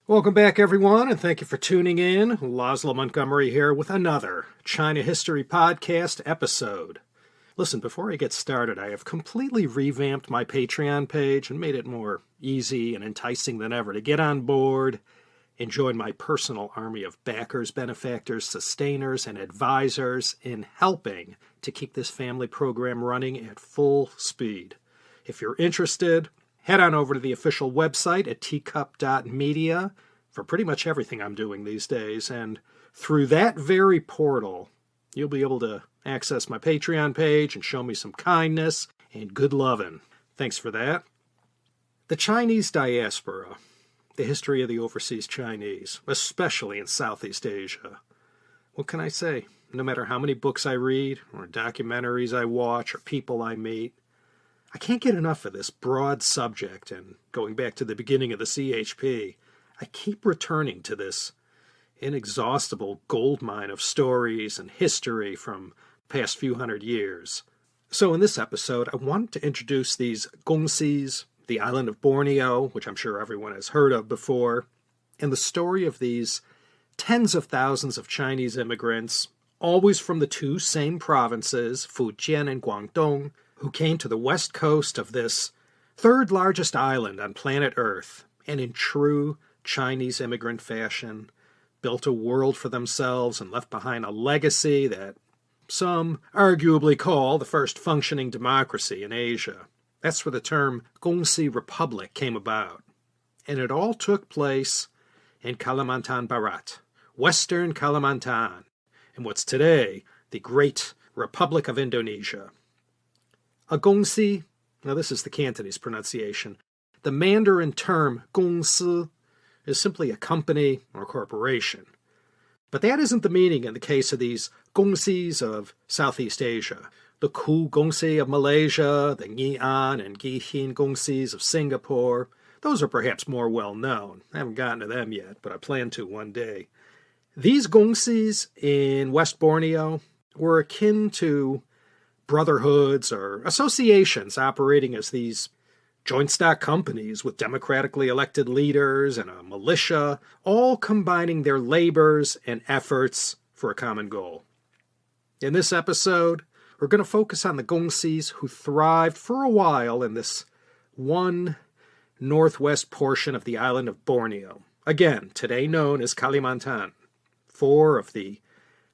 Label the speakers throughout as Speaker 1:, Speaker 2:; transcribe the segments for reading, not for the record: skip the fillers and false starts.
Speaker 1: Welcome back, everyone, and thank you for tuning in. Laszlo Montgomery here with another China History Podcast episode. Listen, before I get started, I have completely revamped my Patreon page and made it more easy and enticing than ever to get on board and join my personal army of backers, benefactors, sustainers, and advisors in helping to keep this family program running at full speed. If you're interested, head on over to the official website at teacup.media for pretty much everything I'm doing these days, and through that very portal, you'll be able to access my Patreon page and show me some kindness and good lovin'. Thanks for that. The Chinese diaspora, the history of the overseas Chinese, especially in Southeast Asia. What can I say? No matter how many books I read, or documentaries I watch, or people I meet, I can't get enough of this broad subject, and going back to the beginning of the CHP, I keep returning to this inexhaustible goldmine of stories and history from the past few hundred years. So in this episode, I wanted to introduce these Kongsis, the island of Borneo, which I'm sure everyone has heard of before, and the story of these tens of thousands of Chinese immigrants, always from the two same provinces, Fujian and Guangdong, who came to the west coast of this third largest island on planet Earth, and in true Chinese immigrant fashion, built a world for themselves and left behind a legacy that some arguably call the first functioning democracy in Asia. That's where the term Kongsi Republic came about. And it all took place in Kalimantan Barat, Western Kalimantan, in what's today the Great Republic of Indonesia. A Kongsi, now this is the Cantonese pronunciation, the Mandarin term Kongsi is simply a company or corporation. But that isn't the meaning in the case of these Kongsis of Southeast Asia. The Ku Kongsi of Malaysia, the Ngee and Gee Kongsis of Singapore, those are perhaps more well known. I haven't gotten to them yet, but I plan to one day. These Kongsis in West Borneo were akin to brotherhoods or associations operating as these joint stock companies with democratically elected leaders and a militia, all combining their labors and efforts for a common goal. In this episode, we're going to focus on the Kongsis who thrived for a while in this one northwest portion of the island of Borneo, again, today known as Kalimantan. 4 of the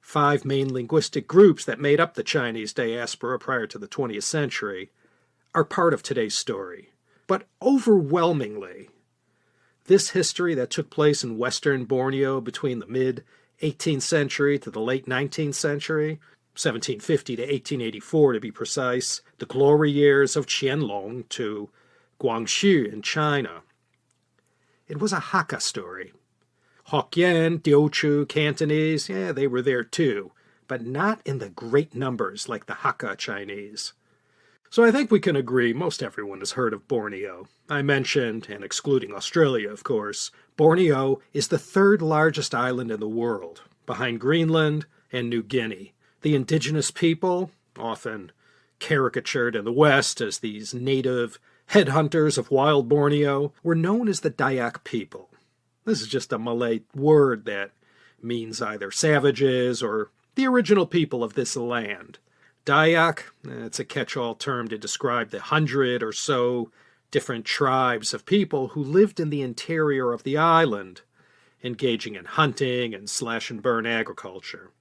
Speaker 1: 5 main linguistic groups that made up the Chinese diaspora prior to the 20th century are part of today's story. But overwhelmingly, this history that took place in western Borneo between the mid-18th century to the late 19th century, 1750 to 1884 to be precise, the glory years of Qianlong to Guangxu in China. It was a Hakka story. Hokkien, Teochew, Cantonese, they were there too, but not in the great numbers like the Hakka Chinese. So I think we can agree most everyone has heard of Borneo. I mentioned, and excluding Australia, of course, Borneo is the 3rd largest island in the world, behind Greenland and New Guinea. The indigenous people, often caricatured in the West as these native headhunters of wild Borneo, were known as the Dayak People. This is just a Malay word that means either savages or the original people of this land. Dayak, it's a catch-all term to describe the 100 or so different tribes of people who lived in the interior of the island, engaging in hunting and slash-and-burn agriculture.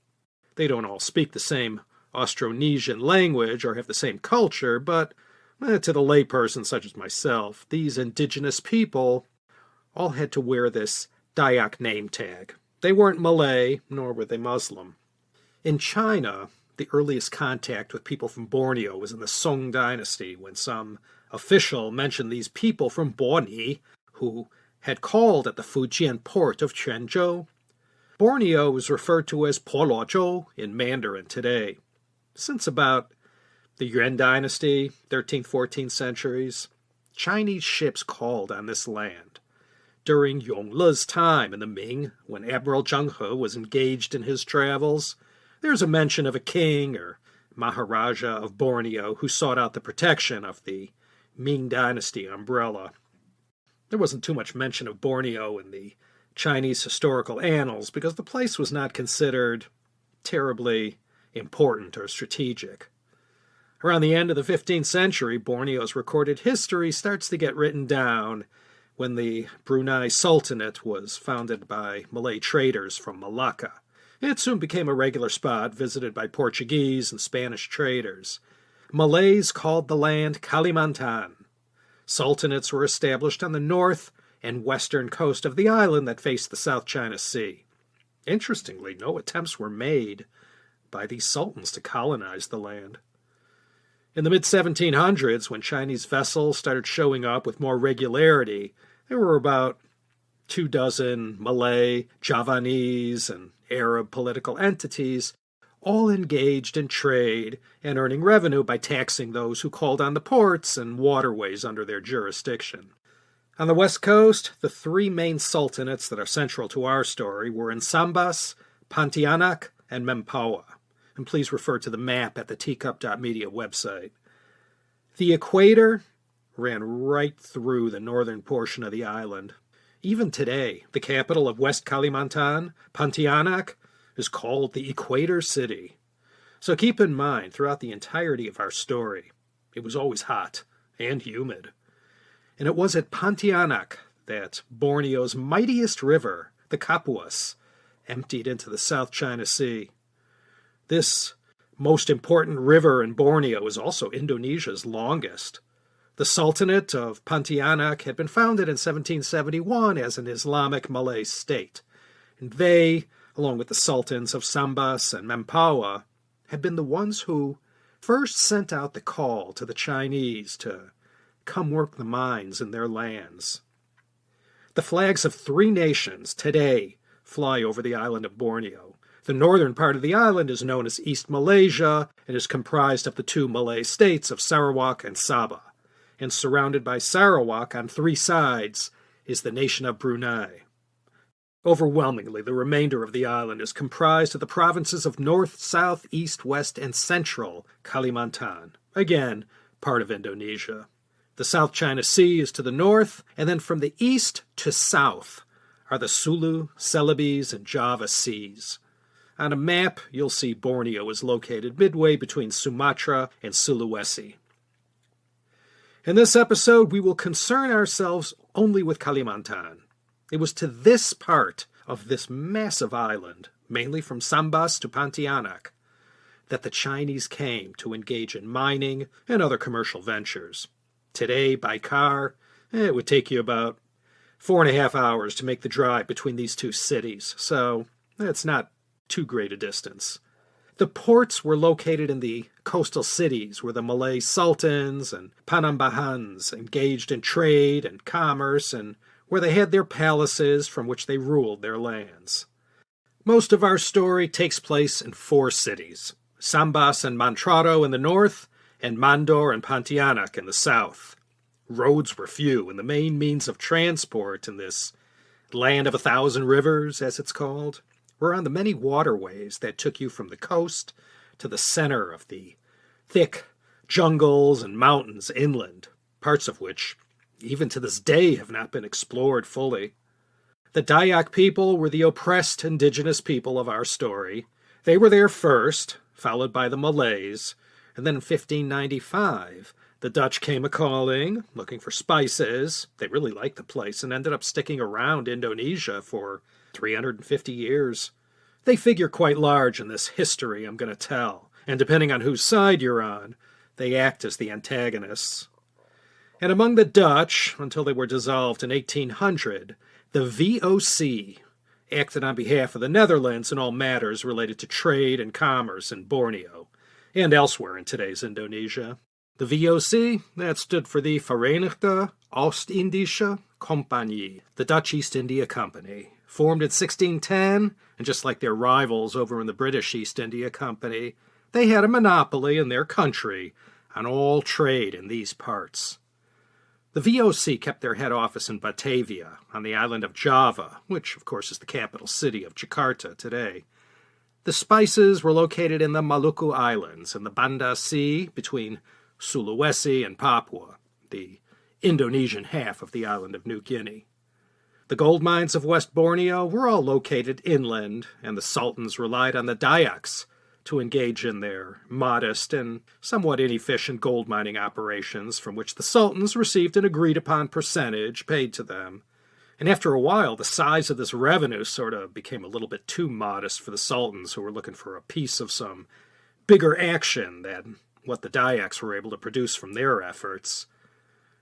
Speaker 1: They don't all speak the same Austronesian language or have the same culture, but to the layperson such as myself, these indigenous people all had to wear this Dayak name tag. They weren't Malay, nor were they Muslim. In China, the earliest contact with people from Borneo was in the Song dynasty, when some official mentioned these people from Borneo who had called at the Fujian port of Quanzhou. Borneo was referred to as Polozhou in Mandarin today. Since about the Yuan dynasty, 13th, 14th centuries, Chinese ships called on this land. During Yongle's time in the Ming, when Admiral Zheng He was engaged in his travels, there's a mention of a king or Maharaja of Borneo who sought out the protection of the Ming dynasty umbrella. There wasn't too much mention of Borneo in the Chinese historical annals because the place was not considered terribly important or strategic. Around the end of the 15th century, Borneo's recorded history starts to get written down when the Brunei Sultanate was founded by Malay traders from Malacca. It soon became a regular spot visited by Portuguese and Spanish traders. Malays called the land Kalimantan. Sultanates were established on the north and western coast of the island that faced the South China Sea. Interestingly, no attempts were made by these sultans to colonize the land. In the mid-1700s, when Chinese vessels started showing up with more regularity, there were about 24 Malay, Javanese, and Arab political entities all engaged in trade and earning revenue by taxing those who called on the ports and waterways under their jurisdiction. On the west coast, the three main sultanates that are central to our story were in Sambas, Pontianak, and Mempawah. And please refer to the map at the teacup.media website. The equator ran right through the northern portion of the island. Even today, the capital of West Kalimantan, Pontianak, is called the Equator City. So keep in mind, throughout the entirety of our story, it was always hot and humid. And it was at Pontianak that Borneo's mightiest river, the Kapuas, emptied into the South China Sea. This most important river in Borneo is also Indonesia's longest. The Sultanate of Pontianak had been founded in 1771 as an Islamic Malay state, and they, along with the sultans of Sambas and Mempawah, had been the ones who first sent out the call to the Chinese to come work the mines in their lands. The flags of three nations today fly over the island of Borneo. The northern part of the island is known as East Malaysia and is comprised of the two Malay states of Sarawak and Sabah. And surrounded by Sarawak on three sides is the nation of Brunei. Overwhelmingly, the remainder of the island is comprised of the provinces of North, South, East, West, and Central Kalimantan, again, part of Indonesia. The South China Sea is to the north, and then from the east to south are the Sulu, Celebes, and Java Seas. On a map, you'll see Borneo is located midway between Sumatra and Sulawesi. In this episode, we will concern ourselves only with Kalimantan. It was to this part of this massive island, mainly from Sambas to Pontianak, that the Chinese came to engage in mining and other commercial ventures. Today, by car, it would take you about 4.5 hours to make the drive between these two cities, so it's not too great a distance. The ports were located in the coastal cities where the Malay sultans and Panambahans engaged in trade and commerce and where they had their palaces from which they ruled their lands. Most of our story takes place in 4 cities, Sambas and Mantraro in the north, and Mandor and Pontianak in the south. Roads were few, and the main means of transport in this land of 1,000 rivers, as it's called, were on the many waterways that took you from the coast to the center of the thick jungles and mountains inland, parts of which, even to this day, have not been explored fully. The Dayak people were the oppressed indigenous people of our story. They were there first, followed by the Malays, and then in 1595, the Dutch came a-calling, looking for spices. They really liked the place and ended up sticking around Indonesia for 350 years. They figure quite large in this history I'm going to tell, and depending on whose side you're on, they act as the antagonists. And among the Dutch, until they were dissolved in 1800, the VOC acted on behalf of the Netherlands in all matters related to trade and commerce in Borneo, and elsewhere in today's Indonesia. The VOC, that stood for the Verenigde Oost-Indische Compagnie, the Dutch East India Company, formed in 1610, and just like their rivals over in the British East India Company, they had a monopoly in their country on all trade in these parts. The VOC kept their head office in Batavia, on the island of Java, which, of course, is the capital city of Jakarta today. The spices were located in the Maluku Islands and the Banda Sea between Sulawesi and Papua, the Indonesian half of the island of New Guinea. The gold mines of West Borneo were all located inland, and the sultans relied on the Dayaks to engage in their modest and somewhat inefficient gold mining operations, from which the sultans received an agreed-upon percentage paid to them. And after a while, the size of this revenue sort of became a little bit too modest for the sultans, who were looking for a piece of some bigger action than what the Dayaks were able to produce from their efforts.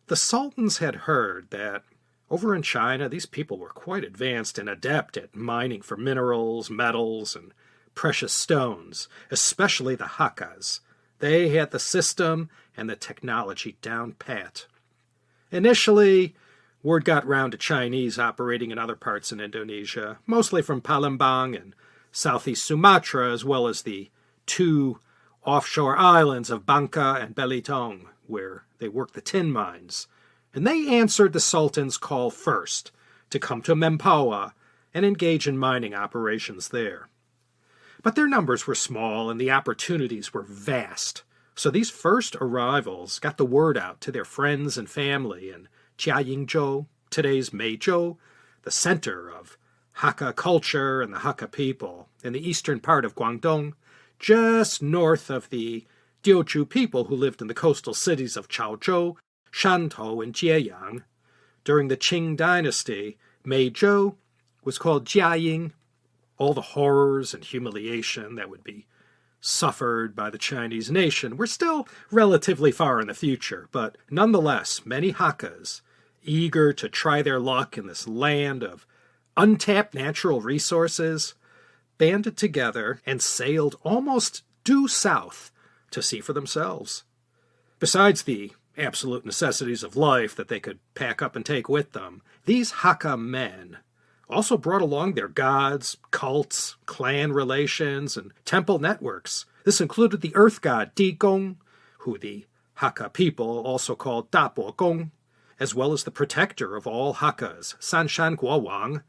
Speaker 1: The sultans had heard that over in China, these people were quite advanced and adept at mining for minerals, metals, and precious stones, especially the Hakkas. They had the system and the technology down pat. Initially, word got round to Chinese operating in other parts in Indonesia, mostly from Palembang and southeast Sumatra, as well as the two offshore islands of Bangka and Belitung, where they worked the tin mines. And they answered the Sultan's call first to come to Mempawah and engage in mining operations there. But their numbers were small and the opportunities were vast. So these first arrivals got the word out to their friends and family in Jiayingzhou, today's Meizhou, the center of Hakka culture and the Hakka people, in the eastern part of Guangdong, just north of the Teochew people who lived in the coastal cities of Chaozhou, Shantou, and Jieyang. During the Qing dynasty, Meizhou was called Jiaying. All the horrors and humiliation that would be suffered by the Chinese nation were still relatively far in the future, but nonetheless, many Hakkas, eager to try their luck in this land of untapped natural resources, banded together and sailed almost due south to see for themselves. Besides the absolute necessities of life that they could pack up and take with them, these Hakka men also brought along their gods, cults, clan relations, and temple networks. This included the earth god Digong, who the Hakka people also called Dapo Gong, as well as the protector of all Hakkas, Sanshan Guowang.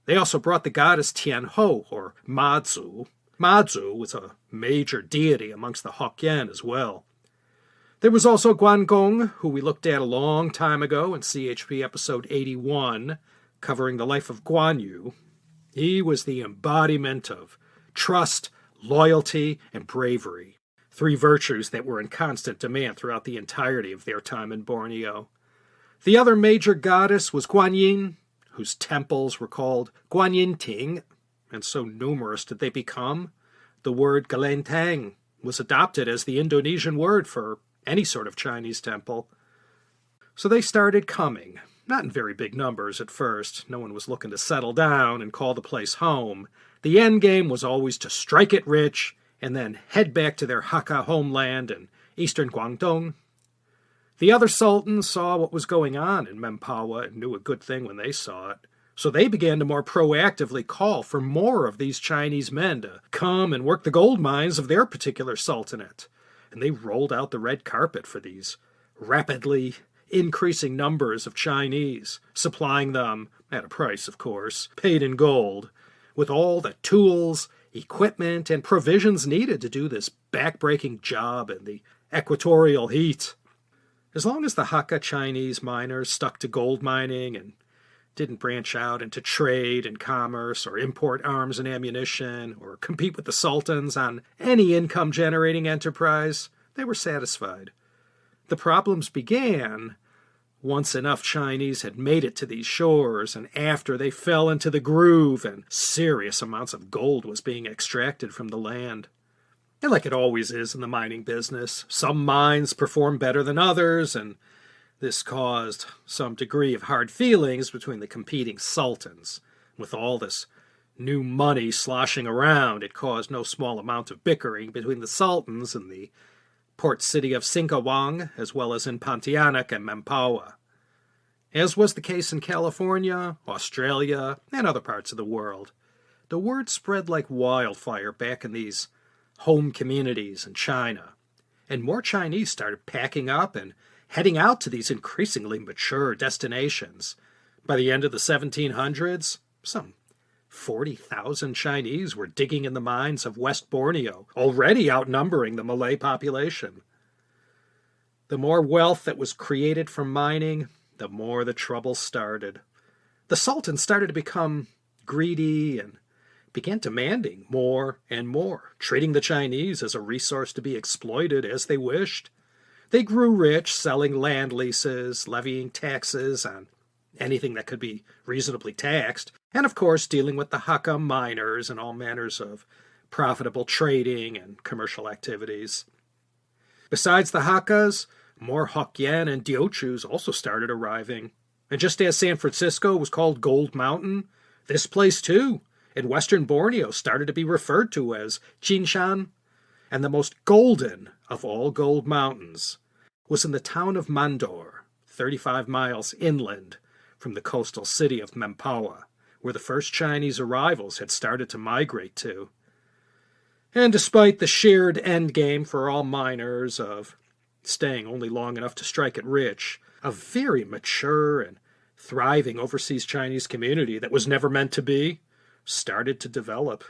Speaker 1: They also brought the goddess Tianho, or Mazu. Mazu was a major deity amongst the Hokkien as well. There was also Guangdong, who we looked at a long time ago in CHP episode 81, covering the life of Guan Yu. He was the embodiment of trust, loyalty, and bravery, three virtues that were in constant demand throughout the entirety of their time in Borneo. The other major goddess was Guan Yin, whose temples were called Guan Yin Ting, and so numerous did they become, the word Galentang was adopted as the Indonesian word for any sort of Chinese temple. So they started coming. Not in very big numbers at first. No one was looking to settle down and call the place home. The end game was always to strike it rich and then head back to their Hakka homeland in eastern Guangdong. The other sultans saw what was going on in Mempawah and knew a good thing when they saw it. So they began to more proactively call for more of these Chinese men to come and work the gold mines of their particular sultanate. And they rolled out the red carpet for these rapidly increasing numbers of Chinese, supplying them, at a price of course, paid in gold, with all the tools, equipment, and provisions needed to do this back-breaking job in the equatorial heat. As long as the Hakka Chinese miners stuck to gold mining and didn't branch out into trade and commerce or import arms and ammunition or compete with the sultans on any income-generating enterprise, they were satisfied. The problems began once enough Chinese had made it to these shores and after they fell into the groove and serious amounts of gold was being extracted from the land. And like it always is in the mining business, some mines perform better than others, and this caused some degree of hard feelings between the competing sultans. With all this new money sloshing around, it caused no small amount of bickering between the sultans and the port city of Singkawang, as well as in Pontianak and Mempawah. As was the case in California, Australia, and other parts of the world, the word spread like wildfire back in these home communities in China, and more Chinese started packing up and heading out to these increasingly mature destinations. By the end of the 1700s, some 40,000 Chinese were digging in the mines of West Borneo, already outnumbering the Malay population. The more wealth that was created from mining, the more the trouble started. The Sultan started to become greedy and began demanding more and more, treating the Chinese as a resource to be exploited as they wished. They grew rich, selling land leases, levying taxes on anything that could be reasonably taxed, and of course dealing with the Hakka miners and all manners of profitable trading and commercial activities. Besides the Hakkas, more Hokkien and Teochews also started arriving. And just as San Francisco was called Gold Mountain, this place too, in western Borneo, started to be referred to as Jinshan. And the most golden of all gold mountains was in the town of Mandor, 35 miles inland from the coastal city of Mempawah, where the first Chinese arrivals had started to migrate to. And despite the shared endgame for all miners of staying only long enough to strike it rich, a very mature and thriving overseas Chinese community that was never meant to be started to develop.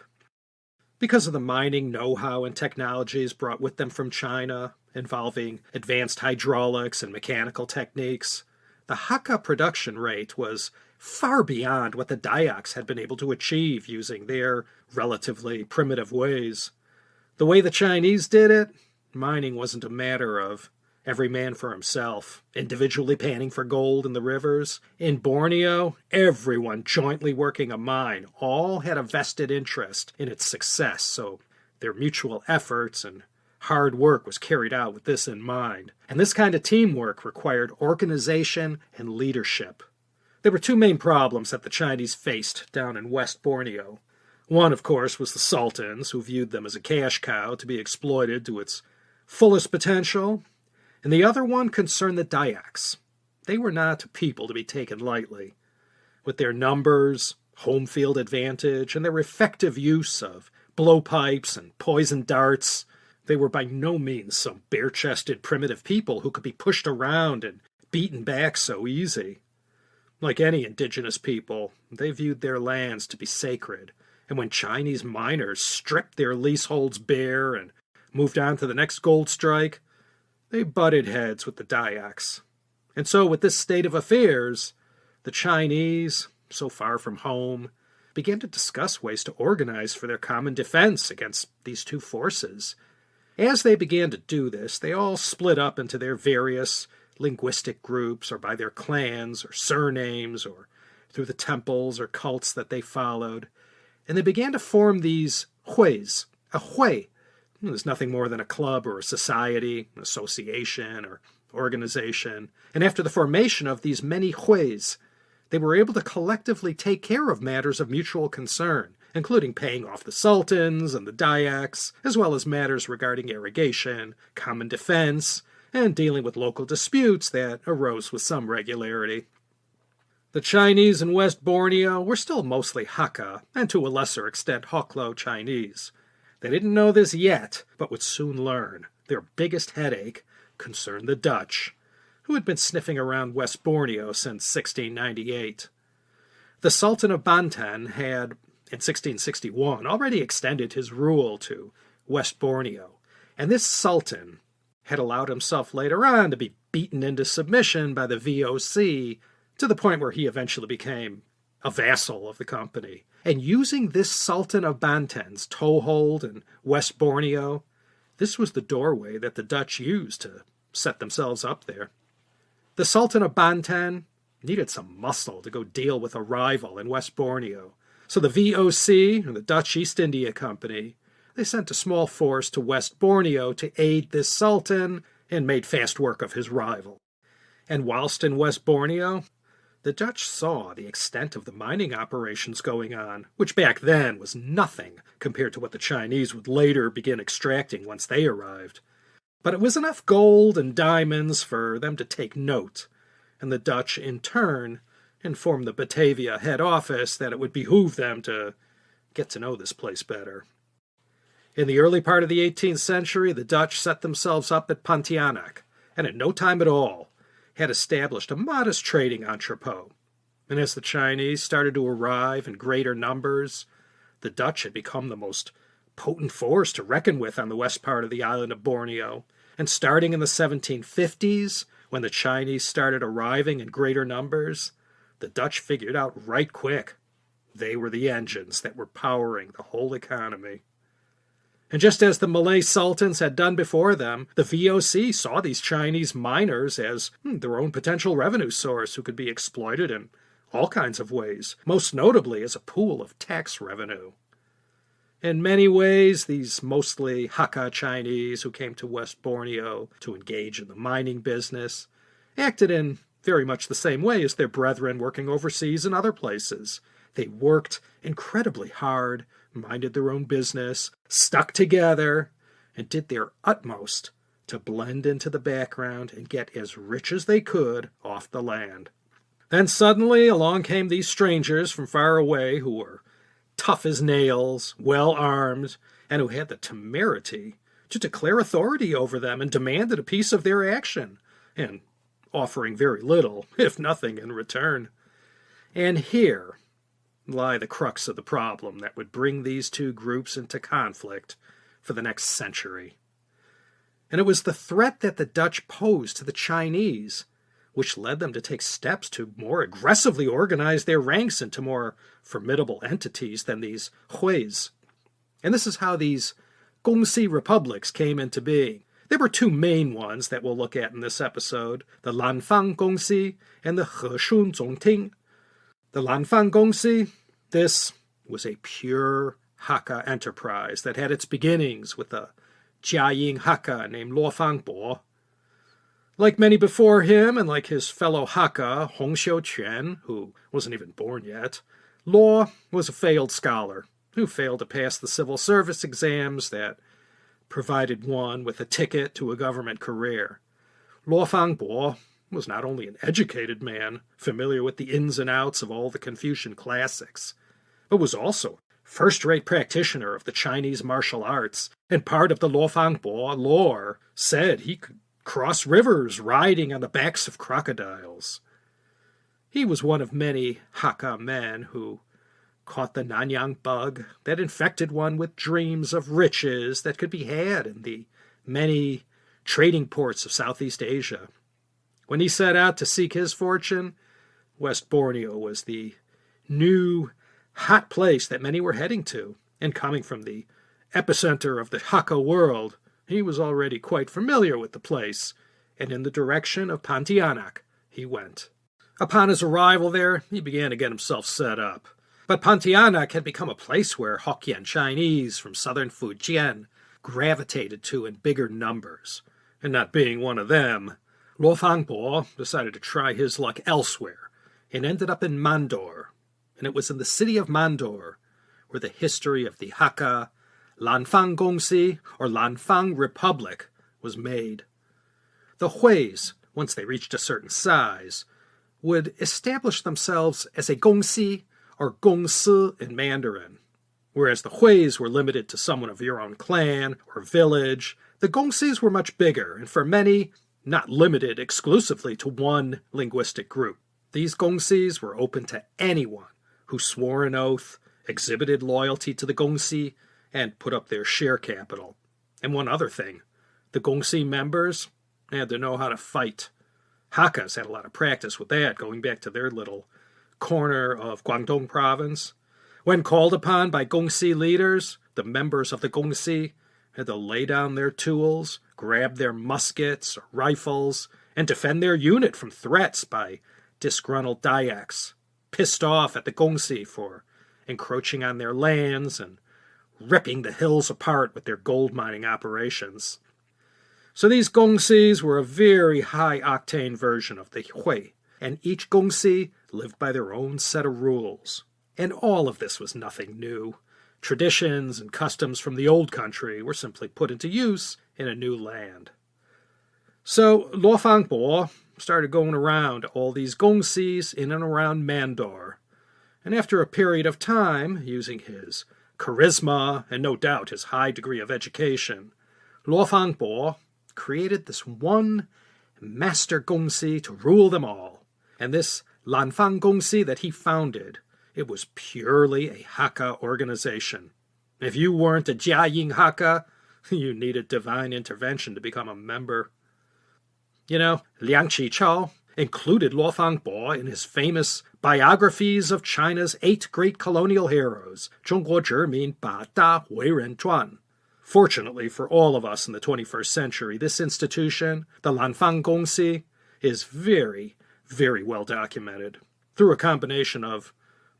Speaker 1: Because of the mining know-how and technologies brought with them from China, involving advanced hydraulics and mechanical techniques, the Hakka production rate was far beyond what the Dayaks had been able to achieve using their relatively primitive ways. The way the Chinese did it, mining wasn't a matter of every man for himself, individually panning for gold in the rivers. In Borneo, everyone jointly working a mine all had a vested interest in its success, so their mutual efforts and hard work was carried out with this in mind. And this kind of teamwork required organization and leadership. There were two main problems that the Chinese faced down in West Borneo. One, of course, was the Sultans, who viewed them as a cash cow to be exploited to its fullest potential. And the other one concerned the Dayaks. They were not a people to be taken lightly. With their numbers, home field advantage, and their effective use of blowpipes and poison darts, they were by no means some bare-chested primitive people who could be pushed around and beaten back so easy. Like any indigenous people, they viewed their lands to be sacred, and when Chinese miners stripped their leaseholds bare and moved on to the next gold strike, they butted heads with the Dayaks. And so with this state of affairs, the Chinese, so far from home, began to discuss ways to organize for their common defense against these two forces. As they began to do this, they all split up into their various linguistic groups, or by their clans or surnames, or through the temples or cults that they followed, and they began to form these huis. A hui is nothing more than a club or a society, an association or organization. And after the formation of these many huis, they were able to collectively take care of matters of mutual concern, including paying off the sultans and the Dayaks, as well as matters regarding irrigation, common defense, and dealing with local disputes that arose with some regularity. The Chinese in West Borneo were still mostly Hakka, and to a lesser extent Hoklo Chinese. They didn't know this yet, but would soon learn. Their biggest headache concerned the Dutch, who had been sniffing around West Borneo since 1698. The Sultan of Banten had, in 1661, already extended his rule to West Borneo, and this Sultan had allowed himself later on to be beaten into submission by the VOC to the point where he eventually became a vassal of the company. And using this Sultan of Banten's toehold in West Borneo, this was the doorway that the Dutch used to set themselves up there. The Sultan of Banten needed some muscle to go deal with a rival in West Borneo. So the VOC, or the Dutch East India Company, they sent a small force to West Borneo to aid this Sultan and made fast work of his rival. And whilst in West Borneo, the Dutch saw the extent of the mining operations going on, which back then was nothing compared to what the Chinese would later begin extracting once they arrived. But it was enough gold and diamonds for them to take note, and the Dutch, in turn, informed the Batavia head office that it would behoove them to get to know this place better. In the early part of the 18th century, the Dutch set themselves up at Pontianak, and in no time at all had established a modest trading entrepot. And as the Chinese started to arrive in greater numbers, the Dutch had become the most potent force to reckon with on the west part of the island of Borneo. And starting in the 1750s, when the Chinese started arriving in greater numbers, the Dutch figured out right quick. They were the engines that were powering the whole economy. And just as the Malay sultans had done before them, the VOC saw these Chinese miners as their own potential revenue source who could be exploited in all kinds of ways, most notably as a pool of tax revenue. In many ways, these mostly Hakka Chinese who came to West Borneo to engage in the mining business acted in very much the same way as their brethren working overseas in other places. They worked incredibly hard, minded their own business, stuck together, and did their utmost to blend into the background and get as rich as they could off the land. Then suddenly along came these strangers from far away who were tough as nails, well-armed, and who had the temerity to declare authority over them and demanded a piece of their action, and offering very little, if nothing, in return. And here lie the crux of the problem that would bring these two groups into conflict for the next century. And it was the threat that the Dutch posed to the Chinese which led them to take steps to more aggressively organize their ranks into more formidable entities than these huis. And this is how these Kongsi republics came into being. There were two main ones that we'll look at in this episode, the Lanfang Kongsi and the Heshun Zongting. The Lanfang Kongsi, this was a pure Hakka enterprise that had its beginnings with a Jiaying Hakka named Luo Fangbo. Like many before him, and like his fellow Hakka, Hong Xiuquan, who wasn't even born yet, Luo was a failed scholar who failed to pass the civil service exams that provided one with a ticket to a government career. Luo Fangbo was not only an educated man, familiar with the ins and outs of all the Confucian classics, but was also a first-rate practitioner of the Chinese martial arts, and part of the Luo Fangbo lore said he could cross rivers riding on the backs of crocodiles. He was one of many Hakka men who caught the Nanyang bug that infected one with dreams of riches that could be had in the many trading ports of Southeast Asia. When he set out to seek his fortune, West Borneo was the new hot place that many were heading to, and coming from the epicenter of the Hakka world, he was already quite familiar with the place, and in the direction of Pontianak he went. Upon his arrival there, he began to get himself set up. But Pontianak had become a place where Hokkien Chinese from southern Fujian gravitated to in bigger numbers, and not being one of them, Luo Fangbo decided to try his luck elsewhere, and ended up in Mandor. And it was in the city of Mandor where the history of the Hakka Lanfang Kongsi, or Lanfang Republic, was made. The huis, once they reached a certain size, would establish themselves as a Kongsi, or Kongsi in Mandarin. Whereas the huis were limited to someone of your own clan or village, the Kongsis were much bigger, and for many, not limited exclusively to one linguistic group. These Kongsis were open to anyone who swore an oath, exhibited loyalty to the Kongsi, and put up their share capital. And one other thing, the Kongsi members had to know how to fight. Hakkas had a lot of practice with that, going back to their little corner of Guangdong province. When called upon by Kongsi leaders, the members of the Kongsi had to lay down their tools, grab their muskets or rifles, and defend their unit from threats by disgruntled Dayaks, pissed off at the Kongsi for encroaching on their lands and ripping the hills apart with their gold mining operations. So these Kongsis were a very high-octane version of the hui, and each Kongsi lived by their own set of rules. And all of this was nothing new. Traditions and customs from the old country were simply put into use in a new land. So Luo Fangbo started going around to all these Kongsis in and around Mandor, and after a period of time, using his charisma, and no doubt his high degree of education, Luo Fangbo created this one master Kongsi to rule them all. And this Lanfang Kongsi that he founded, it was purely a Hakka organization. If you weren't a Jiaying Hakka, you needed divine intervention to become a member. You know, Liang Qichao included Luo Fangbo in his famous Biographies of China's 8 great colonial heroes, 中国殖民8大伟人传. Fortunately for all of us in the 21st century, this institution, the Lanfang Kongsi, is very, very well documented through a combination of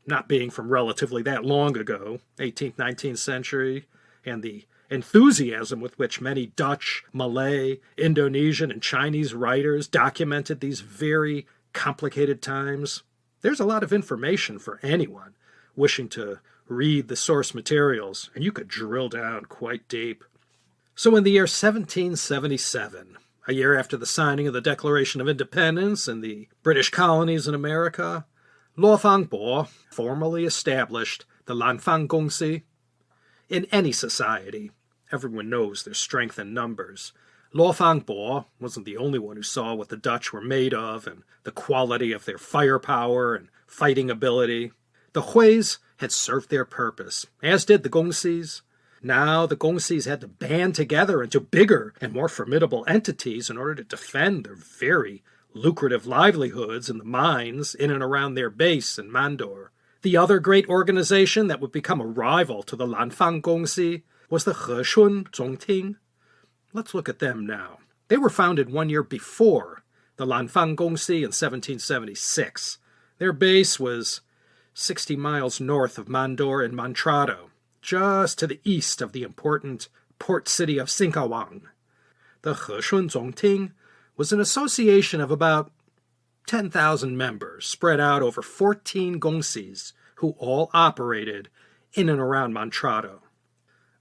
Speaker 1: not being from relatively that long ago, 18th, 19th century, and the enthusiasm with which many Dutch, Malay, Indonesian, and Chinese writers documented these very complicated times. There's a lot of information for anyone wishing to read the source materials, and you could drill down quite deep. So in the year 1777, a year after the signing of the Declaration of Independence in the British colonies in America, Luo Fangbo formally established the Lanfang Kongsi. In any society, everyone knows their strength in numbers. Luo Fangbo wasn't the only one who saw what the Dutch were made of and the quality of their firepower and fighting ability. The Huis had served their purpose, as did the Kongsis. Now the Kongsis had to band together into bigger and more formidable entities in order to defend their very lucrative livelihoods in the mines in and around their base in Mandor. The other great organization that would become a rival to the Lanfang Kongsi was the Heshun Zongting. Let's look at them now. They were founded 1 year before the Lanfang Kongsi in 1776. Their base was 60 miles north of Mandor in Montrado, just to the east of the important port city of Singkawang. The Heshun Zongting was an association of about 10,000 members spread out over 14 Kongsis who all operated in and around Montrado.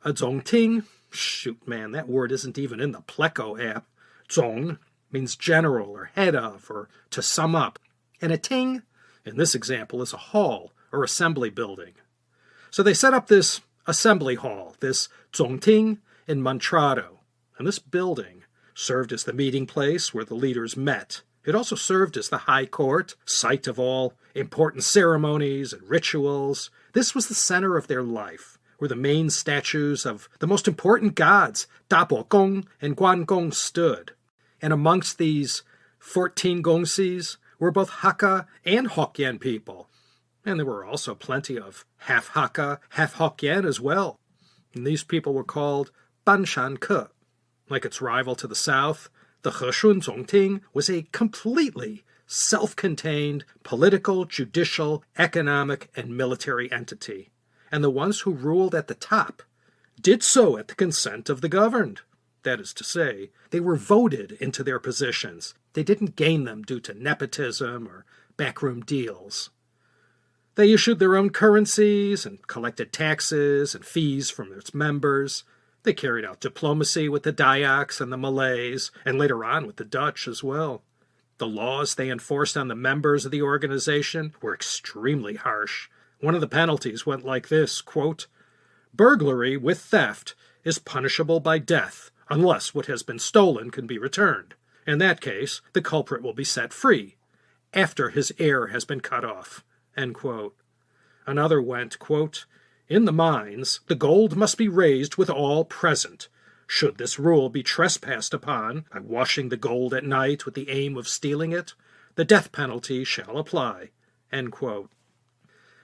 Speaker 1: A Zongting, shoot man, that word isn't even in the Pleco app. Zong means general or head of or to sum up. And a ting, in this example, is a hall or assembly building. So they set up this assembly hall, this Zongting in Montrado, and this building served as the meeting place where the leaders met. It also served as the high court, site of all important ceremonies and rituals. This was the center of their life, where the main statues of the most important gods, Dapo Gong and Guangdong, stood. And amongst these 14 Kongsis were both Hakka and Hokkien people. And there were also plenty of half Hakka, half Hokkien as well. And these people were called Banshan Ke. Like its rival to the south, the Heshun Zongting was a completely self-contained political, judicial, economic, and military entity. And the ones who ruled at the top did so at the consent of the governed. That is to say, they were voted into their positions. They didn't gain them due to nepotism or backroom deals. They issued their own currencies and collected taxes and fees from its members. They carried out diplomacy with the Dayaks and the Malays, and later on with the Dutch as well. The laws they enforced on the members of the organization were extremely harsh. One of the penalties went like this, quote, "Burglary with theft is punishable by death, unless what has been stolen can be returned. In that case, the culprit will be set free, after his heir has been cut off." End quote. Another went, quote, "In the mines, the gold must be raised with all present. Should this rule be trespassed upon by washing the gold at night with the aim of stealing it, the death penalty shall apply." End quote.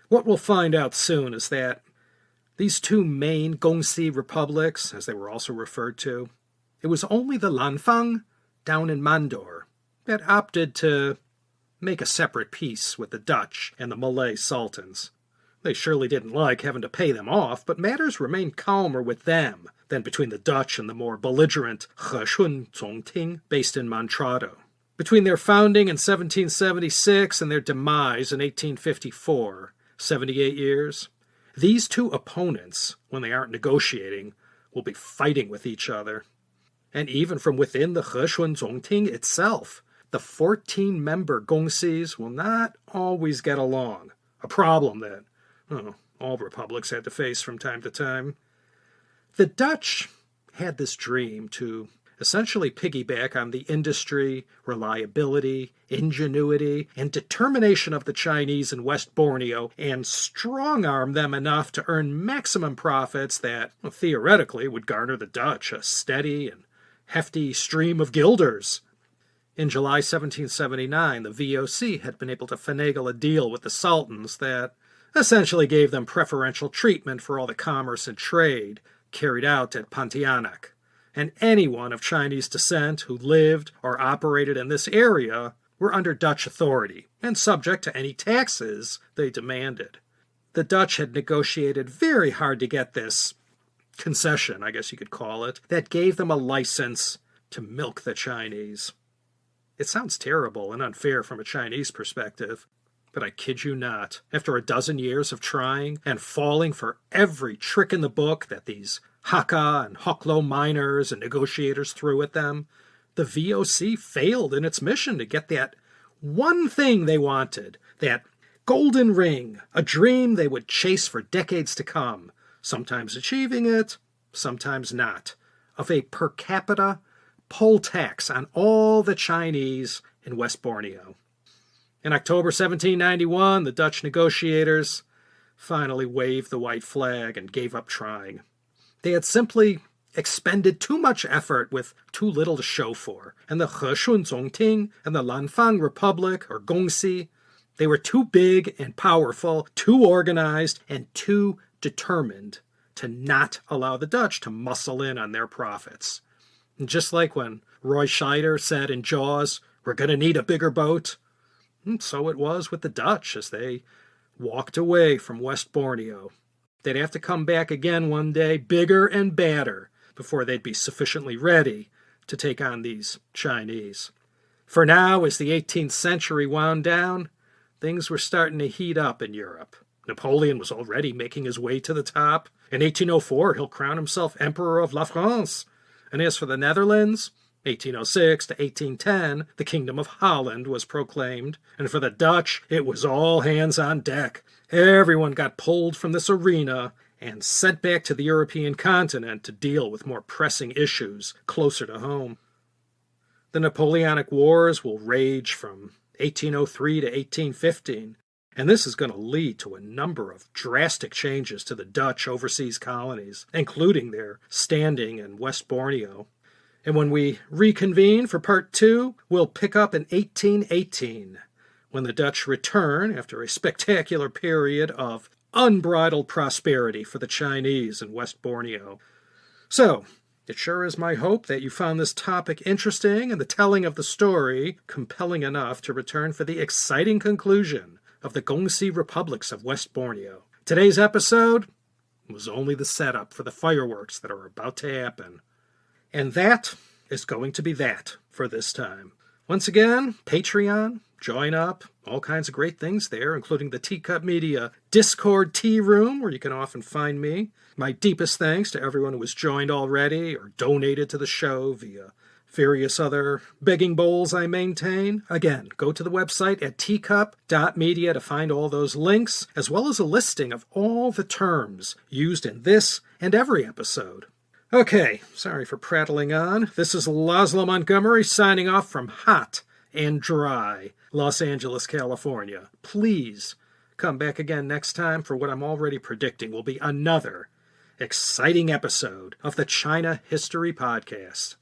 Speaker 1: What we'll find out soon is that these two main Kongsi republics, as they were also referred to, it was only the Lanfang down in Mandor that opted to make a separate peace with the Dutch and the Malay sultans. They surely didn't like having to pay them off, but matters remained calmer with them than between the Dutch and the more belligerent Heshun Zongting based in Montrado. Between their founding in 1776 and their demise in 1854, 78 years, these two opponents, when they aren't negotiating, will be fighting with each other. And even from within the Heshun Zongting itself, the 14-member Kongsis will not always get along, a problem that all republics had to face from time to time. The Dutch had this dream to essentially piggyback on the industry, reliability, ingenuity, and determination of the Chinese in West Borneo and strong-arm them enough to earn maximum profits that, theoretically, would garner the Dutch a steady and hefty stream of guilders. In July 1779, the VOC had been able to finagle a deal with the sultans that essentially gave them preferential treatment for all the commerce and trade carried out at Pontianak. And anyone of Chinese descent who lived or operated in this area were under Dutch authority and subject to any taxes they demanded. The Dutch had negotiated very hard to get this concession, I guess you could call it, that gave them a license to milk the Chinese. It sounds terrible and unfair from a Chinese perspective, but I kid you not. After a dozen years of trying and falling for every trick in the book that these Hakka and Hoklo miners and negotiators threw at them, the VOC failed in its mission to get that one thing they wanted, that golden ring, a dream they would chase for decades to come, sometimes achieving it, sometimes not, of a per capita poll tax on all the Chinese in West Borneo. In October 1791, the Dutch negotiators finally waved the white flag and gave up trying. They had simply expended too much effort with too little to show for, and the Heshun Zongting and the Lanfang Republic, or Kongsi, they were too big and powerful, too organized, and too determined to not allow the Dutch to muscle in on their profits. And just like when Roy Scheider said in Jaws, "We're going to need a bigger boat," and so it was with the Dutch as they walked away from West Borneo. They'd have to come back again one day, bigger and badder, before they'd be sufficiently ready to take on these Chinese. For now, as the 18th century wound down, things were starting to heat up in Europe. Napoleon was already making his way to the top. In 1804, he'll crown himself Emperor of La France. And as for the Netherlands, 1806 to 1810, the Kingdom of Holland was proclaimed. And for the Dutch, it was all hands on deck. Everyone got pulled from this arena and sent back to the European continent to deal with more pressing issues closer to home. The Napoleonic Wars will rage from 1803 to 1815, and this is going to lead to a number of drastic changes to the Dutch overseas colonies, including their standing in West Borneo. And when we reconvene for part 2, we'll pick up in 1818, when the Dutch return after a spectacular period of unbridled prosperity for the Chinese in West Borneo. So, it sure is my hope that you found this topic interesting and the telling of the story compelling enough to return for the exciting conclusion of the Kongsi republics of West Borneo. Today's episode was only the setup for the fireworks that are about to happen. And that is going to be that for this time. Once again, Patreon, join up, all kinds of great things there, including the Teacup Media Discord tea room, where you can often find me. My deepest thanks to everyone who has joined already or donated to the show via various other begging bowls I maintain. Again, go to the website at teacup.media to find all those links, as well as a listing of all the terms used in this and every episode. Okay, sorry for prattling on. This is Laszlo Montgomery signing off from hot and dry Los Angeles, California. Please come back again next time for what I'm already predicting will be another exciting episode of the China History Podcast.